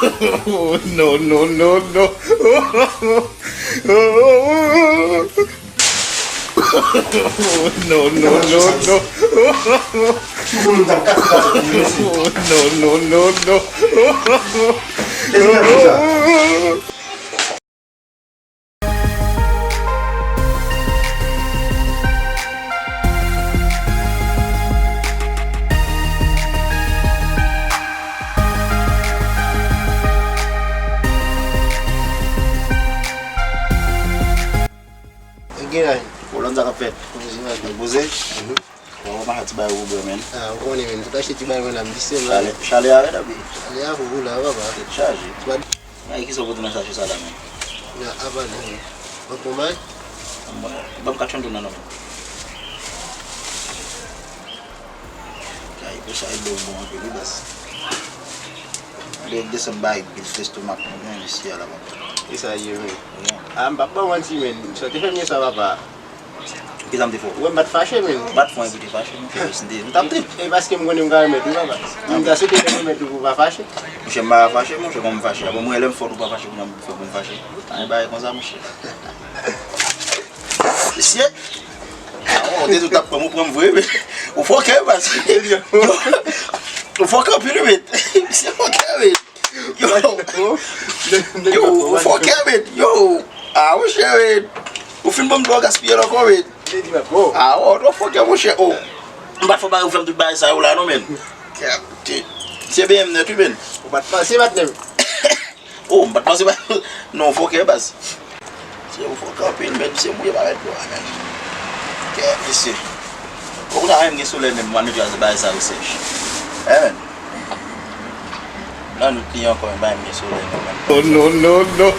Oh, no, no, no, no. Oh, no, no, no, no. Oh, no, no, no, no. Gina, ulanza kapet. Buze. Kwa mahati ba ubo men. Uko ni men. Tutashi tiba men ambisi men. Shale ya dabi. Shale ya bula baba. Charge. Na ikiso bodu na shashi sala men. Na abana. Bakomai. Bam katondo na no. Kai busa ibo mo ke bas. Le desembai business to mak men isi ala ba. Isa yewe. Papa wants you in. So different years papa. Kita mti fo. When bad fashion men. Bad for beauty fashion. Sindi. Tapi basket mo ngoni ngara medu baba. Nda so tete medu ba fashion. Mshema fashion mo shoma fashion. Abo mo ele mfo ba fashion na mfo ba fashion. Ani ba konza mshi. Sie. Ah, on dit tout à pour mo prendre vrai. O foca é bas. O foca pyramid. C'est foca é. Yo, fuck it, yo. I wish it. O film bom droga aspira com it. Ah, don't fuck eu wish oh. But for my film to buy sa ula no men. C'est bien ne tu ben. But pas c'est battem. Oh, but pas c'est non fuck eu bas. C'est o fuck up in men c'est moi ba do amen. Que ici. On a rien sur les mêmes manager as buy sa research. Amen. Non, nous clients quand même bien sur les. Oh no, no, no.